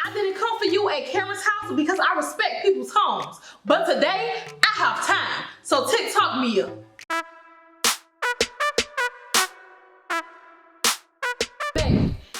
I didn't come for you at Karen's house because I respect people's homes. But today, I have time. So TikTok Mia.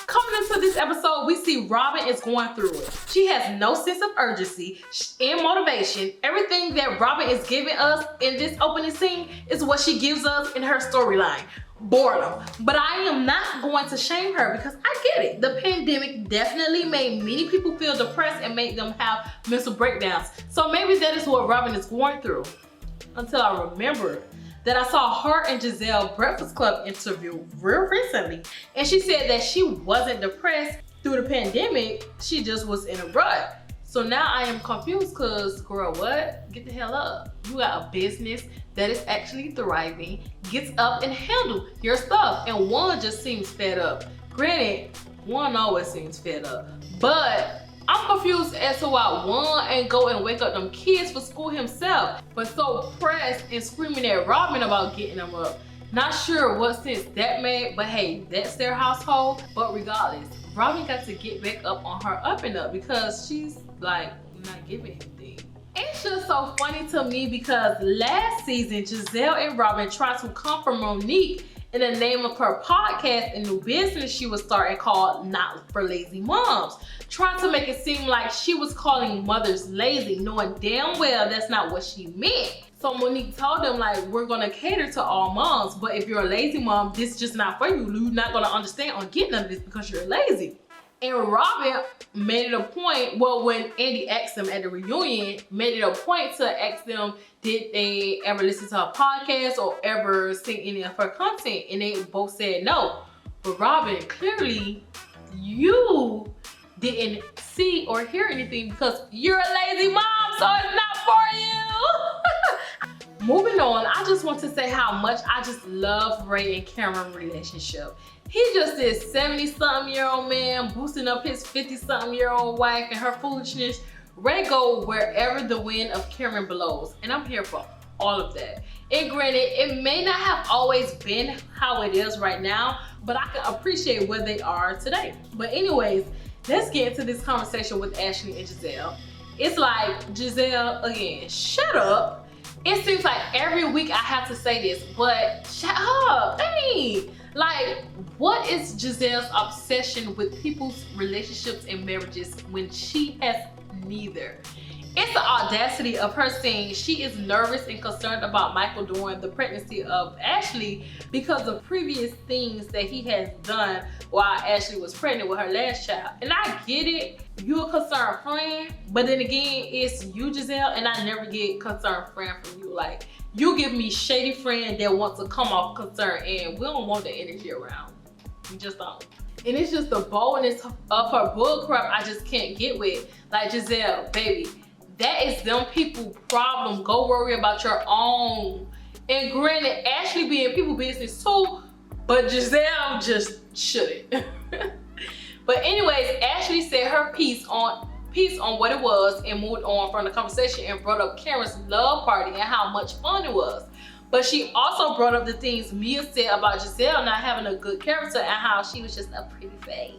Coming into this episode, we see Robin is going through it. She has no sense of urgency and motivation. Everything that Robin is giving us in this opening scene is what she gives us in her storyline. Boredom. But I am not going to shame her because I get it. The pandemic definitely made many people feel depressed and made them have mental breakdowns. So maybe that is what Robin is going through. Until I remembered that I saw her and Giselle Breakfast Club interview real recently, and she said that she wasn't depressed through the pandemic, she just was in a rut. So now I am confused because, girl, what? Get the hell up. You got a business that is actually thriving, gets up and handle your stuff, and one just seems fed up. Granted, one always seems fed up, but I'm confused as to why one ain't go and wake up them kids for school himself, but so pressed and screaming at Robin about getting them up. Not sure what sense that made, but hey, that's their household. But regardless, Robin got to get back up on her up and up because she's like not giving anything. It's just so funny to me because last season, Giselle and Robin tried to come for Monique in the name of her podcast and new business she was starting called Not for Lazy Moms, trying to make it seem like she was calling mothers lazy, knowing damn well that's not what she meant. So Monique told them, like, we're gonna cater to all moms, but if you're a lazy mom, this is just not for you. You're not gonna understand or get none of this because you're lazy. And Robin made it a point, well, when Andy asked them at the reunion, made it a point to ask them, did they ever listen to her podcast or ever see any of her content? And they both said no. But Robin, clearly you didn't see or hear anything because you're a lazy mom, so it's not for you. Moving on, I just want to say how much I just love Ray and Cameron relationship. He just this 70-something-year-old man boosting up his 50-something-year-old wife and her foolishness. Ray go wherever the wind of Cameron blows, and I'm here for all of that. And granted, it may not have always been how it is right now, but I can appreciate where they are today. But anyways, let's get into this conversation with Ashley and Giselle. It's like, Giselle, again, shut up. It seems like every week I have to say this, but shut up, dang. Like, what is Giselle's obsession with people's relationships and marriages when she has neither? It's the audacity of her saying she is nervous and concerned about Michael during the pregnancy of Ashley because of previous things that he has done while Ashley was pregnant with her last child. And I get it, you're a concerned friend, but then again, it's you, Giselle, and I never get concerned friend from you. Like, you give me shady friend that wants to come off concerned, and we don't want the energy around. We just don't. And it's just the boldness of her bullcrap I just can't get with. Like, Giselle, baby, that is them people problem. Go worry about your own. And granted, Ashley be in people business too, but Giselle just shouldn't. But anyways, Ashley said her piece on what it was and moved on from the conversation and brought up Karen's love party and how much fun it was. But she also brought up the things Mia said about Giselle not having a good character and how she was just a pretty face.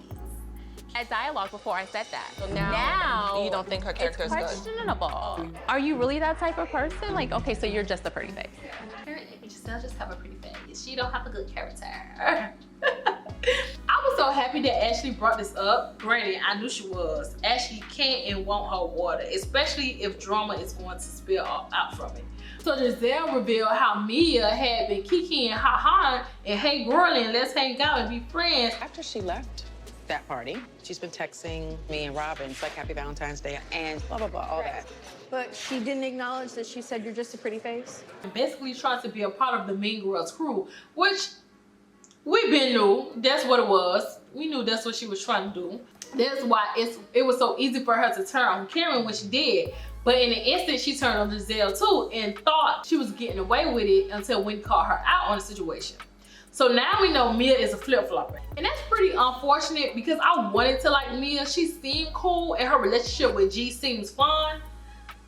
A dialogue before I said that. So now You don't think her character is good? it's questionable. Are you really that type of person? Like, okay, so you're just a pretty face. Giselle just have a pretty face. She don't have a good character. I was so happy that Ashley brought this up. Granted, I knew she was. Ashley can't and won't hold water, especially if drama is going to spill out from it. So Giselle revealed how Mia had been kikiing ha-ha and hey girlie, let's hang out and be friends. After she left that party, she's been texting me and Robin. It's like Happy Valentine's Day and blah, blah, blah, all that. But she didn't acknowledge that she said you're just a pretty face? Basically trying to be a part of the Mean Girls crew, which we been knew that's what it was. We knew that's what she was trying to do. That's why it was so easy for her to turn on Karen when she did. But in an instant, she turned on Giselle too and thought she was getting away with it until Wendy called her out on the situation. So now we know Mia is a flip-flopper. And that's pretty unfortunate because I wanted to like Mia. She seemed cool and her relationship with G seems fun.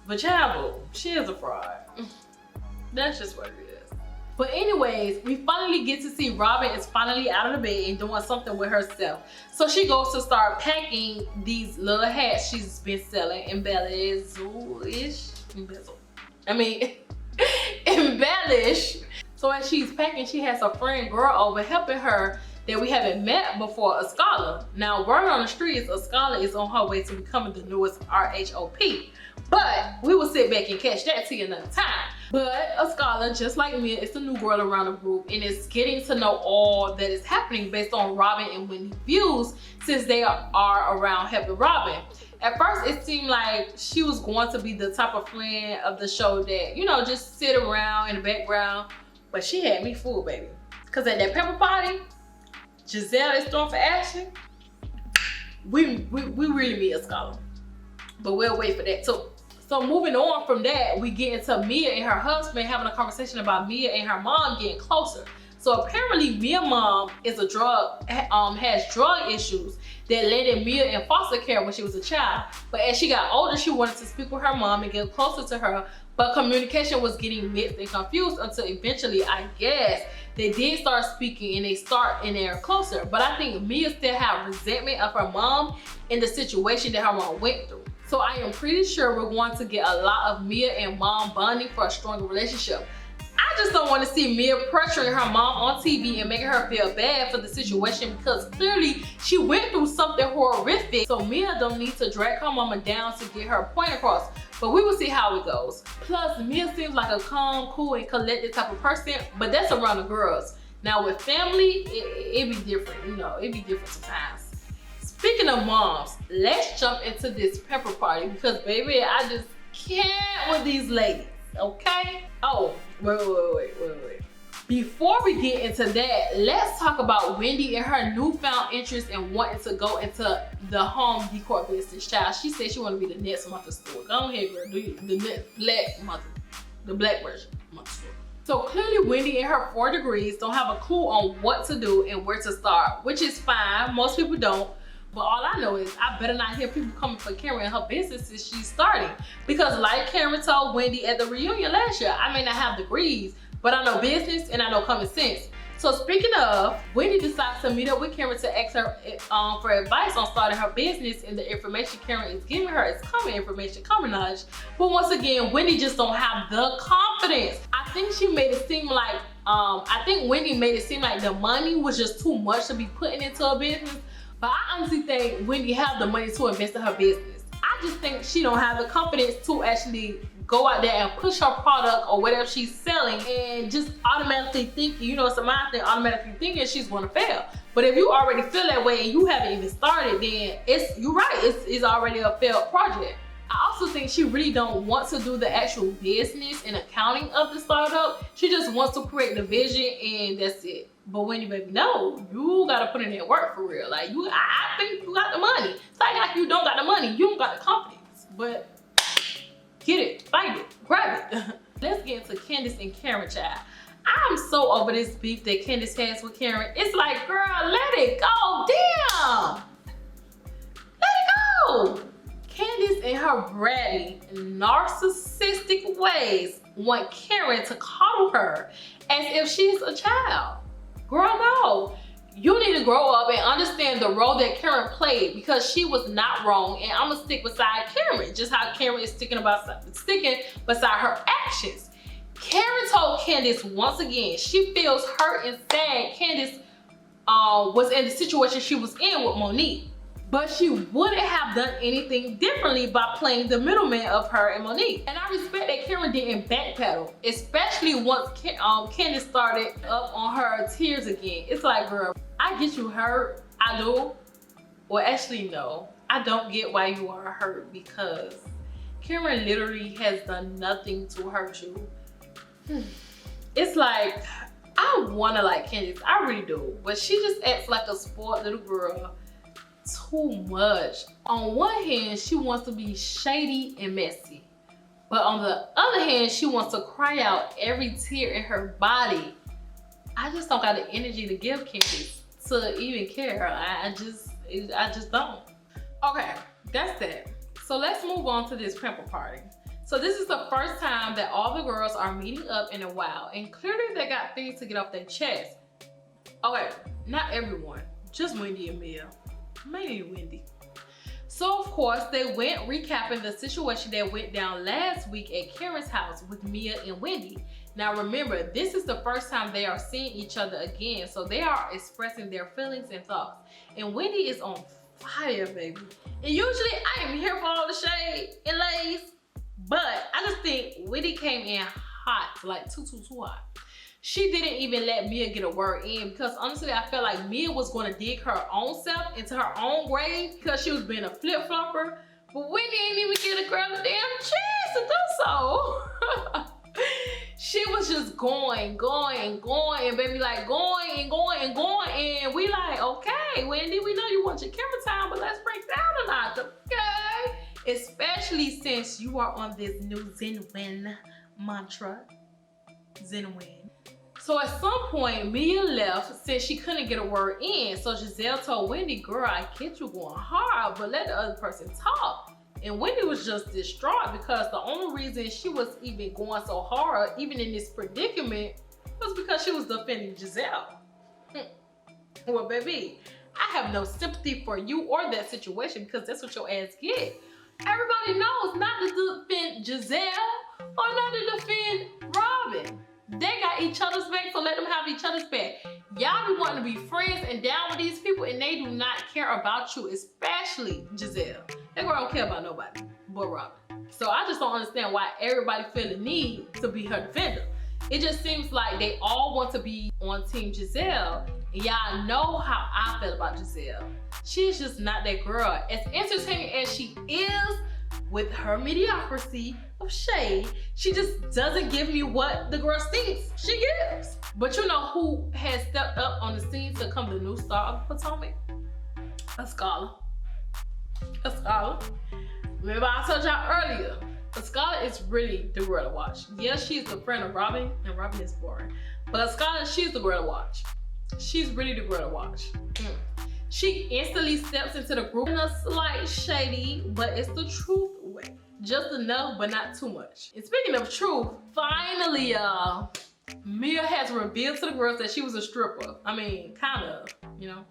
But child, she is a fraud. That's just what it is. But anyways, we finally get to see Robin is finally out of the bed and doing something with herself. So she goes to start packing these little hats she's been selling, embellish. So as she's packing, she has a friend girl over helping her that we haven't met before, a scholar. Now, word on the street is a scholar is on her way to becoming the newest RHOP. But we will sit back and catch that to you another time. But a scholar, just like me, is the new girl around the group and is getting to know all that is happening based on Robin and Wendy's views since they are around helping Robin. At first, it seemed like she was going to be the type of friend of the show that, you know, just sit around in the background. But she had me fooled, baby. Because at that pepper party, Giselle is throwing for action. We really need a scholar. But we'll wait for that too. So moving on from that, we get into Mia and her husband having a conversation about Mia and her mom getting closer. So apparently Mia's mom is has drug issues that landed Mia in foster care when she was a child. But as she got older, she wanted to speak with her mom and get closer to her. But communication was getting mixed and confused until eventually, I guess, they did start speaking and they start in there closer. But I think Mia still had resentment of her mom in the situation that her mom went through. So I am pretty sure we're going to get a lot of Mia and mom bonding for a stronger relationship. I just don't want to see Mia pressuring her mom on TV and making her feel bad for the situation because clearly she went through something horrific. So Mia don't need to drag her mama down to get her point across. But we will see how it goes. Plus, Mia seems like a calm, cool, and collected type of person, but that's around the girls. Now with family, it be different, you know, it be different sometimes. Speaking of moms, let's jump into this pepper party because baby, I just can't with these ladies, okay? Oh, wait. Before we get into that, let's talk about Wendy and her newfound interest in wanting to go into the home decor business. Child, she said she want to be the next Mother store. Go ahead, girl, do the next black Mother, the black version Mother store. So clearly Wendy and her 4 degrees don't have a clue on what to do and where to start, which is fine. Most people don't. But all I know is I better not hear people coming for Karen and her businesses she's starting. Because like Karen told Wendy at the reunion last year, I may not have degrees, but I know business and I know common sense. So speaking of, Wendy decides to meet up with Karen to ask her for advice on starting her business, and the information Karen is giving her is common information, common knowledge. But once again, Wendy just don't have the confidence. I think she made it seem like, Wendy made it seem like the money was just too much to be putting into a business. But I honestly think Wendy have the money to invest in her business. I just think she don't have the confidence to actually go out there and push her product or whatever she's selling and just automatically thinking, you know, it's a mind thing, automatically thinking she's gonna fail. But if you already feel that way and you haven't even started, then you're right, it's already a failed project. I also think she really don't want to do the actual business and accounting of the startup. She just wants to create the vision and that's it. But Wendy, baby, no, you gotta put in that work for real. Like I think you got the money. It's like you don't got the money, you don't got the confidence. But get it, find it, grab it. Let's get into Candace and Karen, child. I'm so over this beef that Candace has with Karen. It's like, girl, let it go, damn. Let it go. Candace in her bratty, narcissistic ways want Karen to coddle her as if she's a child. Girl, no. You need to grow up and understand the role that Karen played because she was not wrong, and I'm gonna stick beside Karen, just how Karen is sticking beside her actions. Karen told Candace once again she feels hurt and sad Candace was in the situation she was in with Monique. But she wouldn't have done anything differently by playing the middleman of her and Monique. And I respect that Karen didn't backpedal, especially once Candace started up on her tears again. It's like, girl, I get you hurt, I do. Well, actually, no, I don't get why you are hurt because Karen literally has done nothing to hurt you. It's like, I wanna like Candace, I really do. But she just acts like a spoiled little girl. Too much. On one hand, she wants to be shady and messy, but on the other hand, she wants to cry out every tear in her body. I just don't got the energy to give Candace to even care. I just don't. Okay, that's that. So let's move on to this pamper party. So this is the first time that all the girls are meeting up in a while, and clearly they got things to get off their chest. Okay, not everyone, just Wendy and Mia, mainly Wendy. So of course they went recapping the situation that went down last week at Karen's house with Mia and Wendy. Now remember, this is the first time they are seeing each other again, so they are expressing their feelings and thoughts. And Wendy is on fire, baby. And usually I am here for all the shade and lace, but I just think Wendy came in hot, like too hot. She didn't even let Mia get a word in because honestly, I felt like Mia was going to dig her own self into her own grave because she was being a flip-flopper. But Wendy ain't even give a girl a damn chance to do so. She was just going, baby, like going. And we like, okay, Wendy, we know you want your camera time, but let's break down a notch, okay? Especially since you are on this new Zen Win mantra. Zen Win. So at some point, Mia left since she couldn't get a word in. So Giselle told Wendy, girl, I get you going hard, but let the other person talk. And Wendy was just distraught because the only reason she was even going so hard, even in this predicament, was because she was defending Giselle. Well, baby, I have no sympathy for you or that situation because that's what your ass get. Everybody knows not to defend Giselle or not to defend Robin. They got each other's back, so let them have each other's back. Y'all be wanting to be friends and down with these people, and they do not care about you, especially Giselle. That girl don't care about nobody but Robin. So I just don't understand why everybody feel the need to be her defender. It just seems like they all want to be on Team Giselle, and y'all know how I feel about Giselle. She's just not that girl. As entertaining as she is, with her mediocrity of shade, she just doesn't give me what the girl thinks she gives. But you know who has stepped up on the scene to become the new star of Potomac? A scholar. A scholar. Remember I told y'all earlier, a scholar is really the girl to watch. Yes, she's the friend of Robin, and Robin is boring. But a scholar, she's the girl to watch. She's really the girl to watch. She instantly steps into the group in a slight shady, but it's the truth way. Just enough, but not too much. And speaking of truth, finally, Mia has revealed to the girls that she was a stripper. I mean, kind of, you know?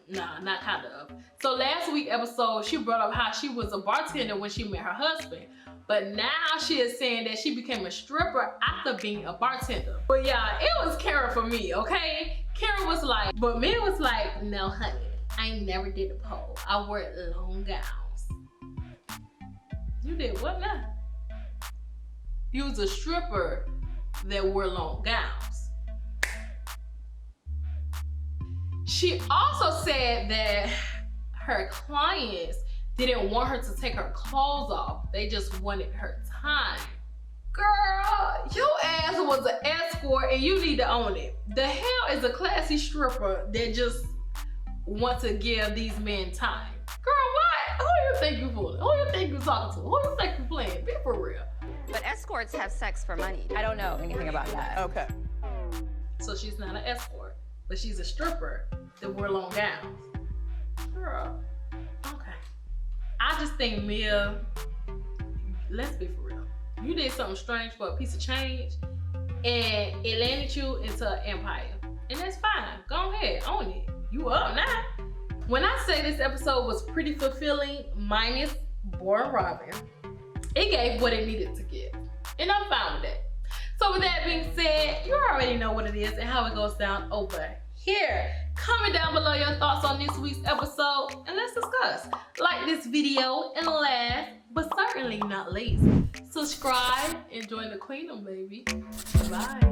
Nah, not kind of. So last week's episode, she brought up how she was a bartender when she met her husband. But now she is saying that she became a stripper after being a bartender. But yeah, it was Karen for me, okay? Karen was like, but Mia was like, no honey, I never did a pole. I wore long gowns. You did what now? You was a stripper that wore long gowns. She also said that her clients didn't want her to take her clothes off. They just wanted her time. Girl, your ass was an escort and you need to own it. The hell is a classy stripper that just wants to give these men time? Girl, what? Who you think you fooling? Who you think you talking to? Who you think you playing? Be for real. But escorts have sex for money. I don't know anything about that. Okay. So she's not an escort, but she's a stripper that wore long gowns. Girl, okay. I just think Mia, let's be for real. You did something strange for a piece of change and it landed you into an empire. And that's fine. Go ahead, own it. You up now. When I say this episode was pretty fulfilling, minus boring Robin, it gave what it needed to give. And I'm fine with that. So with that being said, you already know what it is and how it goes down over here. Comment down below your thoughts on this week's episode and let's discuss. Like this video and laugh, but certainly not lazy. Subscribe and join the Queendom, baby. Bye.